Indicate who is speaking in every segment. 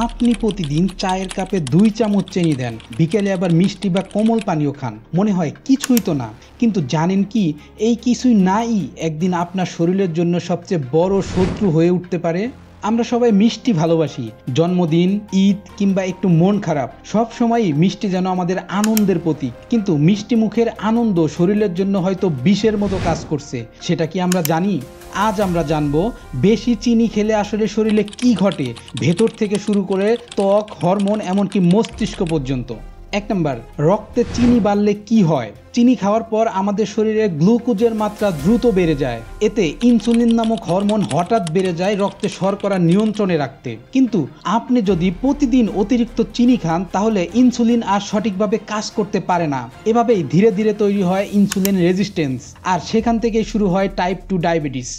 Speaker 1: আপনি প্রতিদিন চায়ের কাপে 2 চামচ চিনি দেন, বিকেলে আবার মিষ্টি বা কোমল পানীয় খান, মনে হয় কিছুই তো না। কিন্তু জানেন কি, এই কিছুই নাই একদিন আপনার শরীরের জন্য সবচেয়ে বড় শত্রু হয়ে উঠতে পারে। আমরা সবাই মিষ্টি ভালোবাসি, জন্মদিন, ঈদ কিংবা একটু মন খারাপ, সব সময়ই মিষ্টি যেন আমাদের আনন্দের প্রতীক। কিন্তু মিষ্টি মুখের আনন্দ শরীরের জন্য হয়তো বিষের মতো কাজ করছে, সেটা কি আমরা জানি? আজ আমরা জানবো বেশি চিনি খেলে আসলে শরীরে কি ঘটে, ভেতর থেকে শুরু করে ত্বক, হরমোন, এমনকি মস্তিষ্ক পর্যন্ত। 1 নম্বর, রক্তে চিনি বাড়লে কি হয়? চিনি খাওয়ার পর আমাদের শরীরে গ্লুকোজের মাত্রা দ্রুত বেড়ে যায়। এতে ইনসুলিন নামক হরমোন হঠাৎ বেড়ে যায় রক্তে শর্করা নিয়ন্ত্রণে রাখতে। কিন্তু আপনি যদি প্রতিদিন অতিরিক্ত চিনি খান, তাহলে ইনসুলিন আর সঠিকভাবে কাজ করতে পারে না। এভাবেই ধীরে ধীরে তৈরি হয় ইনসুলিন রেজিস্ট্যান্স, আর সেখান থেকেই শুরু হয় টাইপ 2 ডায়াবেটিস।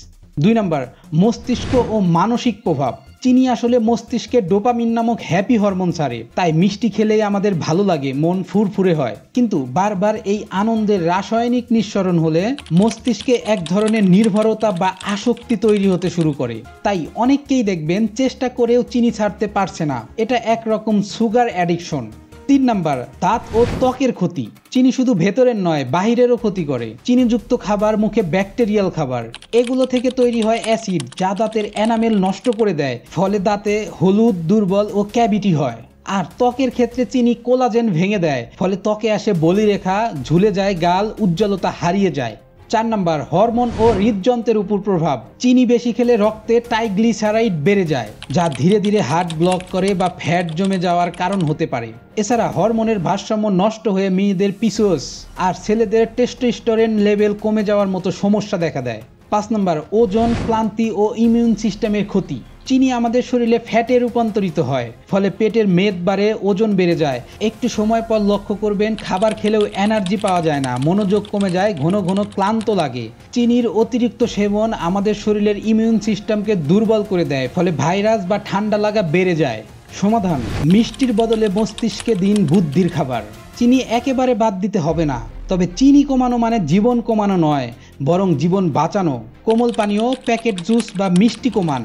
Speaker 1: 2 নম্বর, মস্তিষ্ক ও মানসিক প্রভাব। চিনি আসলে মস্তিষ্কে ডোপামিন নামক হ্যাপি হরমোন ছাড়ে, তাই মিষ্টি খেলেই আমাদের ভালো লাগে, মন ফুরফুরে হয়। কিন্তু বারবার এই আনন্দের রাসায়নিক নিঃসরণ হলে মস্তিষ্কে এক ধরনের নির্ভরতা বা আসক্তি তৈরি হতে শুরু করে। তাই অনেককেই দেখবেন চেষ্টা করেও চিনি ছাড়তে পারছে না। এটা একরকম সুগার অ্যাডিকশন। 3 নাম্বার, দাঁত ও ত্বকের ক্ষতি। চিনি শুধু ভেতরের নয়, বাহিরেরও ক্ষতি করে। চিনিযুক্ত খাবার মুখে ব্যাকটেরিয়াল খাবার, এগুলো থেকে তৈরি হয় অ্যাসিড, যা দাঁতের এনামেল নষ্ট করে দেয়, ফলে দাঁতে হলুদ, দুর্বল ও ক্যাভিটি হয়। আর ত্বকের ক্ষেত্রে চিনি কোলাজেন ভেঙে দেয়, ফলে ত্বকে আসে বলিরেখা, ঝুলে যায় গাল, উজ্জ্বলতা হারিয়ে যায়। 4 নম্বর, হরমোন ও হৃদযন্ত্রের উপর প্রভাব। চিনি বেশি খেলে রক্তে ট্রাইগ্লিসারাইড বেড়ে যায়, যা ধীরে ধীরে হার্ট ব্লক করে বা ফ্যাট জমে যাওয়ার কারণ হতে পারে। এছাড়া হরমোনের ভারসাম্য নষ্ট হয়ে মেয়েদের পিসিওএস আর ছেলেদের টেস্টোস্টেরন লেভেল কমে যাওয়ার মতো সমস্যা দেখা দেয়। 5 নম্বর, ওজন, ক্লান্তি ও ইমিউন সিস্টেমের ক্ষতি। চিনি আমাদের শরীরে ফ্যাটে রূপান্তরিত হয়, ফলে পেটের মেদ বাড়ে, ওজন বেড়ে যায়। একটু সময় পর লক্ষ্য করবেন খাবার খেলেও এনার্জি পাওয়া যায় না, মনোযোগ কমে যায়, ঘন ঘন ক্লান্ত লাগে। চিনির অতিরিক্ত সেবন আমাদের শরীরের ইমিউন সিস্টেমকে দুর্বল করে দেয়, ফলে ভাইরাস বা ঠান্ডা লাগা বেড়ে যায়। সমাধান, মিষ্টির বদলে মস্তিষ্কে দিন বুদ্ধির খাবার। চিনি একেবারে বাদ দিতে হবে না, তবে চিনি কমানো মানে জীবন কমানো নয়, বরং জীবন বাঁচানো। কোমল পানীয়, প্যাকেট জুস বা মিষ্টি কমান।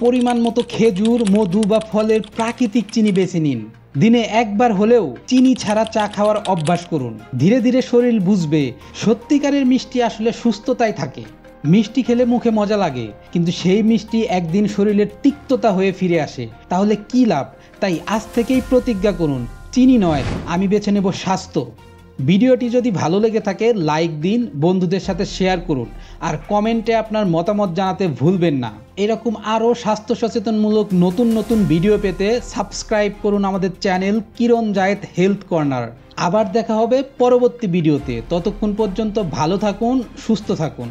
Speaker 1: পরিমাণ মতো খেজুর, মধু বা ফলের প্রাকৃতিক চিনি বেছে নিন। দিনে একবার হলেও চিনি ছাড়া চা খাওয়ার অভ্যাস করুন। ধীরে ধীরে শরীর বুঝবে সত্যিকারের মিষ্টি আসলে সুস্থতায় থাকে। মিষ্টি খেলে মুখে মজা লাগে, কিন্তু সেই মিষ্টি একদিন শরীরের তিক্ততা হয়ে ফিরে আসে, তাহলে কি লাভ? তাই আজ থেকেই প্রতিজ্ঞা করুন, চিনি নয়, আমি বেছে নেব স্বাস্থ্য। ভিডিওটি যদি ভালো লেগে থাকে লাইক দিন, বন্ধুদের সাথে শেয়ার করুন, আর কমেন্টে আপনার মতামত জানাতে ভুলবেন না। এরকম আরও স্বাস্থ্য সচেতনমূলক নতুন নতুন ভিডিও পেতে সাবস্ক্রাইব করুন আমাদের চ্যানেল কিরণ জায়েদ হেলথ কর্নার। আবার দেখা হবে পরবর্তী ভিডিওতে। ততক্ষণ পর্যন্ত ভালো থাকুন, সুস্থ থাকুন।